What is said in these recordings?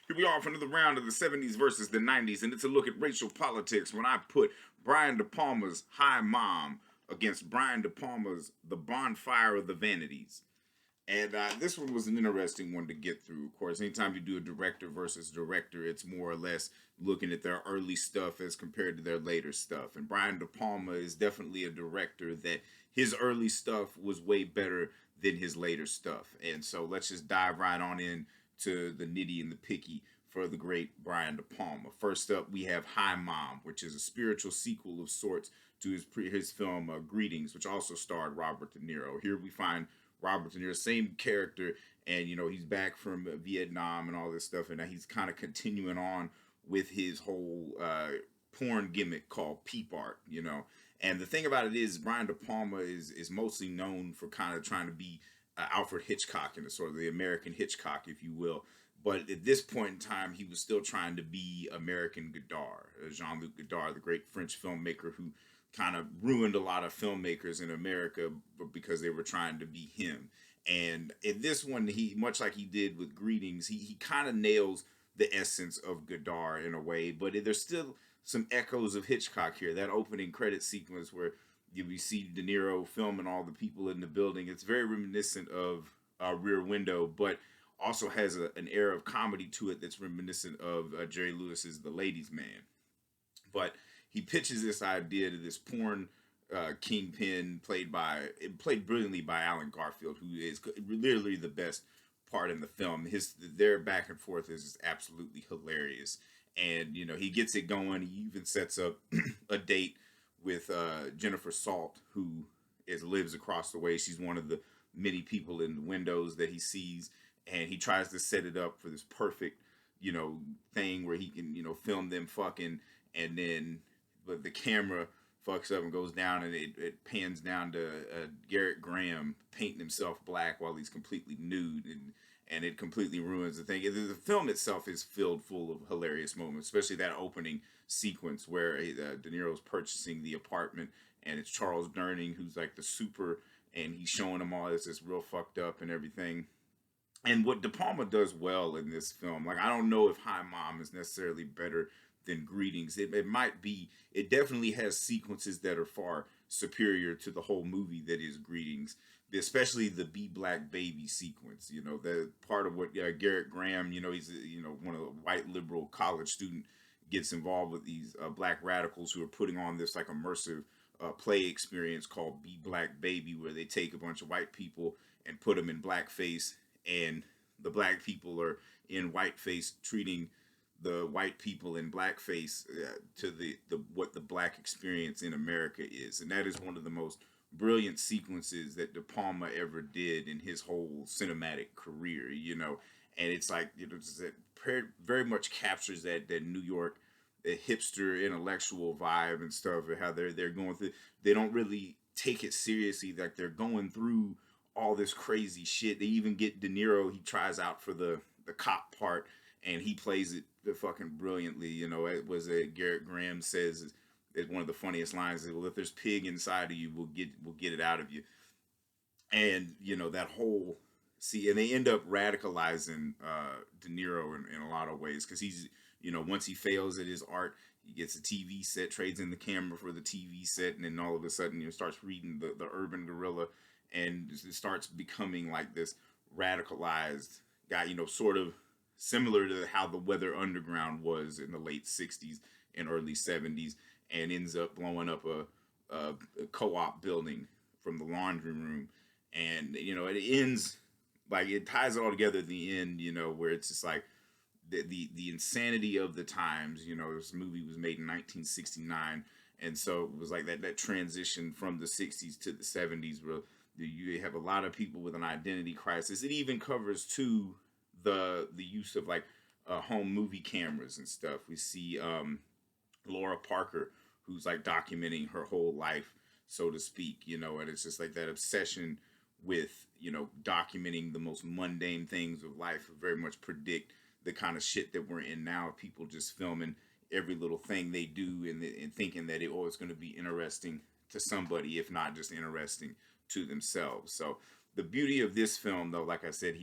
Here we are for another round of the 70s versus the 90s, and it's a look at racial politics when I put Brian De Palma's Hi Mom against Brian De Palma's The Bonfire of the Vanities. And this one was an interesting one to get through. Of course, anytime you do a director versus director, it's more or less looking at their early stuff as compared to their later stuff. And Brian De Palma is definitely a director that his early stuff was way better than his later stuff. And so let's just dive right on in to the nitty and the picky for the great Brian De Palma. First up, we have Hi Mom, which is a spiritual sequel of sorts to his film Greetings, which also starred Robert De Niro. Here we find Robert De Niro, same character, and he's back from Vietnam and all this stuff, and he's kind of continuing on with his whole porn gimmick called peep art, And the thing about it is, Brian De Palma is mostly known for kind of trying to be Alfred Hitchcock, in the sort of the American Hitchcock, if you will. But at this point in time, he was still trying to be American Godard, Jean-Luc Godard, the great French filmmaker who kind of ruined a lot of filmmakers in America because they were trying to be him. And in this one, he, much like he did with Greetings, he kind of nails the essence of Godard in a way, but there's still some echoes of Hitchcock here. That opening credit sequence where we see De Niro filming all the people in the building, it's very reminiscent of Rear Window, but also has an air of comedy to it that's reminiscent of Jerry Lewis's The Ladies' Man. But he pitches this idea to this porn kingpin played brilliantly by Alan Garfield, who is literally the best part in the film. Their back and forth is absolutely hilarious, and he gets it going. He even sets up a date with Jennifer Salt, who lives across the way. She's one of the many people in the windows that he sees, and he tries to set it up for this perfect thing where he can film them fucking, and then but the camera fucks up and goes down, and it pans down to Garrett Graham painting himself black while he's completely nude, and it completely ruins the thing. The film itself is filled full of hilarious moments, especially that opening sequence where De Niro's purchasing the apartment, and it's Charles Durning who's like the super, and he's showing him all this real fucked up and everything. And what De Palma does well in this film, like, I don't know if Hi Mom is necessarily better than Greetings. It might be. It definitely has sequences that are far superior to the whole movie that is Greetings, especially the Be Black Baby sequence. The part of what Garrett Graham, he's one of the white liberal college student, gets involved with these black radicals who are putting on this like immersive play experience called Be Black Baby, where they take a bunch of white people and put them in blackface, and the black people are in whiteface treating the white people in blackface to the what the black experience in America is. And that is one of the most brilliant sequences that De Palma ever did in his whole cinematic career, and it's like, very much captures that New York, the hipster intellectual vibe and stuff, and how they're going through, they don't really take it seriously, like they're going through all this crazy shit. They even get De Niro, he tries out for the cop part, and he plays it fucking brilliantly. It was Garrett Graham says is one of the funniest lines. Well, if there's pig inside of you, we'll get it out of you. And that whole and they end up radicalizing De Niro in a lot of ways, because he's once he fails at his art, he gets a TV set, trades in the camera for the TV set, and then all of a sudden starts reading the Urban Gorilla, and it starts becoming like this radicalized guy, sort of similar to how the Weather Underground was in the late 60s and early 70s, and ends up blowing up a co-op building from the laundry room. And, it ends, like, it ties it all together at the end, where it's just like the insanity of the times. This movie was made in 1969, and so it was like that transition from the 60s to the 70s, where you have a lot of people with an identity crisis. It even covers, too, the use of like home movie cameras and stuff. We see Laura Parker, who's like documenting her whole life, so to speak, and it's just like that obsession with documenting the most mundane things of life, very much predict the kind of shit that we're in now. People just filming every little thing they do, and thinking that it's going to be interesting to somebody, if not just interesting to themselves. So the beauty of this film, though, like I said,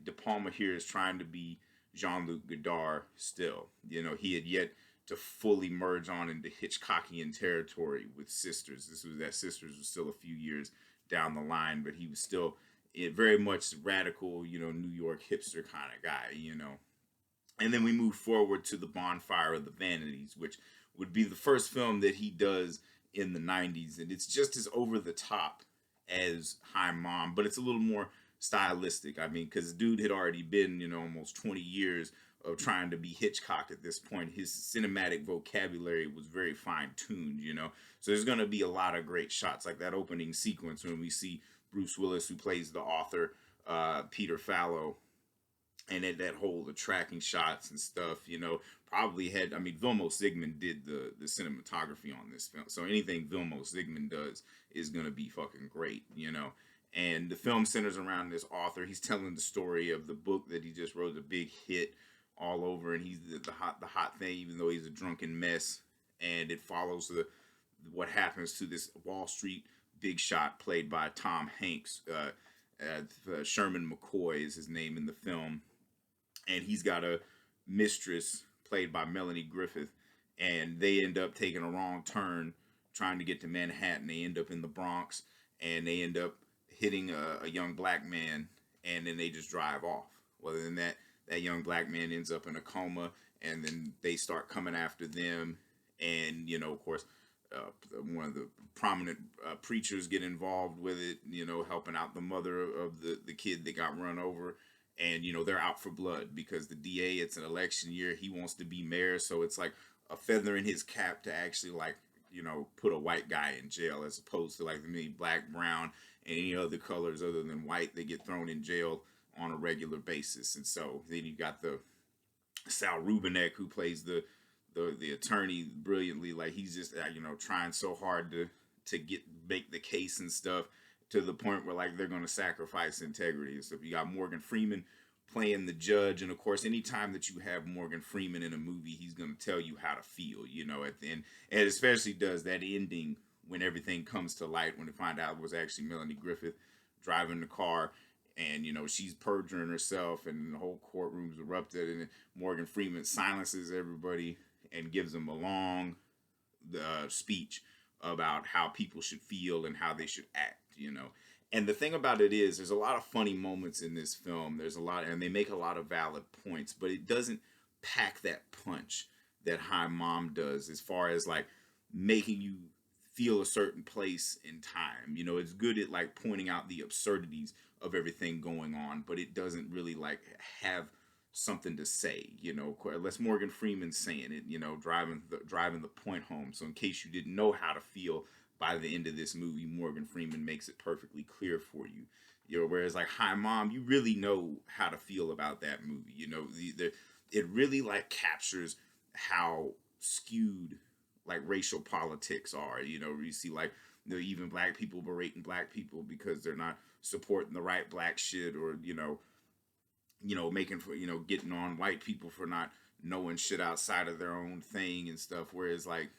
De Palma here is trying to be Jean-Luc Godard still. You know, he had yet to fully merge on into Hitchcockian territory with Sisters. That Sisters was still a few years down the line, but he was still very much radical, you know, New York hipster kind of guy, you know. And then we move forward to the Bonfire of the Vanities, which would be the first film that he does in the 90s. And it's just as over the top as Hi Mom, but it's a little more stylistic. I mean, because the dude had already been, you know, almost 20 years of trying to be Hitchcock at this point. His cinematic vocabulary was very fine tuned, you know. So there's going to be a lot of great shots, like that opening sequence when we see Bruce Willis, who plays the author, Peter Fallow, and that whole the tracking shots and stuff, you know, probably had. I mean, Vilmo Zsigmond did the cinematography on this film, so anything Vilmo Zsigmond does is gonna be fucking great, you know. And the film centers around this author. He's telling the story of the book that he just wrote, a big hit all over, and he's the hot thing, even though he's a drunken mess. And it follows what happens to this Wall Street big shot played by Tom Hanks. Sherman McCoy is his name in the film, and he's got a mistress played by Melanie Griffith, and they end up taking a wrong turn trying to get to Manhattan. They end up in the Bronx, and they end up hitting a young black man, and then they just drive off. Well, then that young black man ends up in a coma, and then they start coming after them, and, you know, of course, one of the prominent preachers get involved with it, you know, helping out the mother of the kid that got run over. And, you know, they're out for blood because the DA, it's an election year. He wants to be mayor. So it's like a feather in his cap to actually, like, you know, put a white guy in jail, as opposed to like the many black, brown, and any other colors other than white that get thrown in jail on a regular basis. And so then you got the Sal Rubinek, who plays the attorney brilliantly. Like, he's just, you know, trying so hard to make the case and stuff, to the point where, like, they're going to sacrifice integrity and stuff. You got Morgan Freeman playing the judge, and of course, anytime that you have Morgan Freeman in a movie, he's going to tell you how to feel, you know, at the end. And it especially does that ending when everything comes to light, when they find out it was actually Melanie Griffith driving the car, and, you know, she's perjuring herself, and the whole courtroom's erupted, and Morgan Freeman silences everybody and gives them a long speech about how people should feel and how they should act, you know. And the thing about it is, there's a lot of funny moments in this film. There's a lot, and they make a lot of valid points, but it doesn't pack that punch that Hi Mom does, as far as like making you feel a certain place in time. You know, it's good at like pointing out the absurdities of everything going on, but it doesn't really like have something to say, you know, unless Morgan Freeman's saying it, you know, driving the point home. So in case you didn't know how to feel by the end of this movie, Morgan Freeman makes it perfectly clear for you. You know, whereas like Hi Mom, you really know how to feel about that movie. You know, it really like captures how skewed like racial politics are. You know, you see like, you know, even black people berating black people because they're not supporting the right black shit, or, you know, making for, you know, getting on white people for not knowing shit outside of their own thing and stuff. Whereas like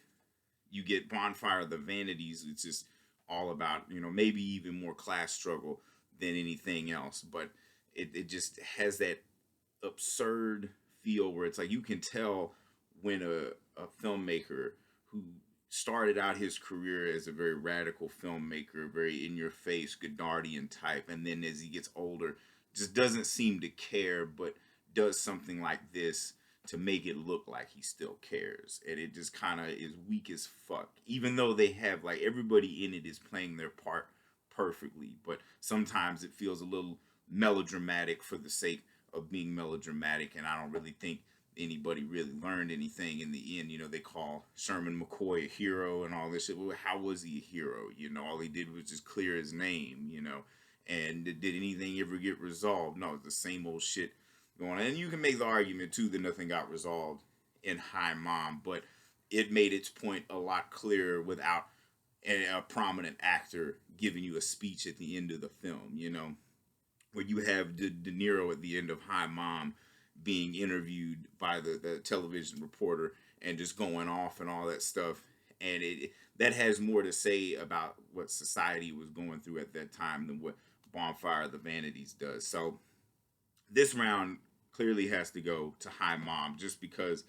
you get Bonfire of the Vanities, it's just all about, you know, maybe even more class struggle than anything else. But it just has that absurd feel where it's like you can tell when a filmmaker who started out his career as a very radical filmmaker, very in your face Godardian type, and then as he gets older just doesn't seem to care, but does something like this to make it look like he still cares. And it just kind of is weak as fuck, even though they have like everybody in it is playing their part perfectly. But sometimes it feels a little melodramatic for the sake of being melodramatic, and I don't really think anybody really learned anything in the end. You know, they call Sherman McCoy a hero and all this shit. Well, how was he a hero? You know, all he did was just clear his name, you know. And did anything ever get resolved? No, it's the same old shit going on. And you can make the argument too that nothing got resolved in Hi Mom, but it made its point a lot clearer without a prominent actor giving you a speech at the end of the film, you know, where you have De Niro at the end of Hi Mom being interviewed by the television reporter and just going off and all that stuff. And that has more to say about what society was going through at that time than what Bonfire of the Vanities does. So this round, clearly has to go to Hi Mom, just because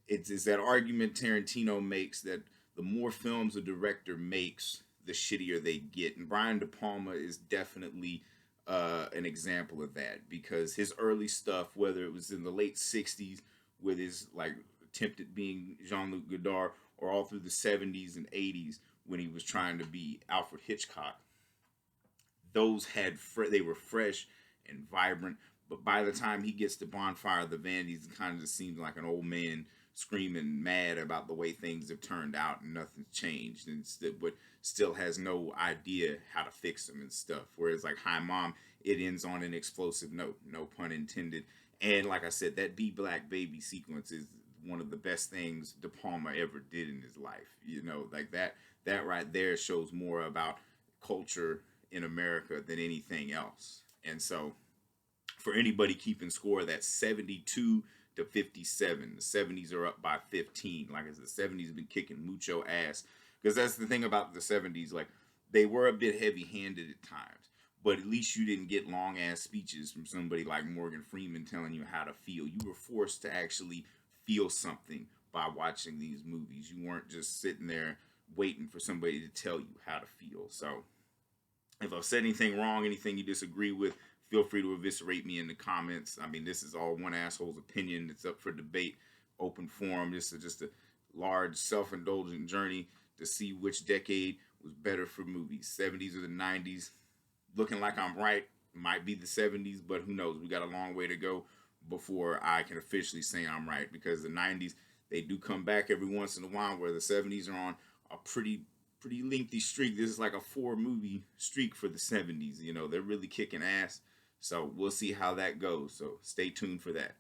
it's that argument Tarantino makes that the more films a director makes, the shittier they get. And Brian De Palma is definitely an example of that, because his early stuff, whether it was in the late '60s with his like attempt at being Jean-Luc Godard, or all through the '70s and '80s when he was trying to be Alfred Hitchcock, those had they were fresh and vibrant. But by the time he gets to Bonfire, the Vanities, it kind of just seems like an old man screaming mad about the way things have turned out and nothing's changed, and but still has no idea how to fix them and stuff. Whereas like Hi Mom, it ends on an explosive note, no pun intended. And like I said, that Be Black Baby sequence is one of the best things De Palma ever did in his life. You know, like that right there shows more about culture in America than anything else. And so for anybody keeping score, that's 72 to 57. The 70s are up by 15. Like I said, the 70s have been kicking mucho ass. Because that's the thing about the 70s. Like, they were a bit heavy handed at times. But at least you didn't get long ass speeches from somebody like Morgan Freeman telling you how to feel. You were forced to actually feel something by watching these movies. You weren't just sitting there waiting for somebody to tell you how to feel. So, if I've said anything wrong, anything you disagree with, feel free to eviscerate me in the comments. I mean, this is all one asshole's opinion. It's up for debate, open forum. This is just a large, self-indulgent journey to see which decade was better for movies, 70s or the 90s. Looking like I'm right, might be the 70s, but who knows? We got a long way to go before I can officially say I'm right, because the 90s, they do come back every once in a while, where the 70s are on a pretty lengthy streak. This is like a 4-movie streak for the 70s. You know, they're really kicking ass. So we'll see how that goes. So stay tuned for that.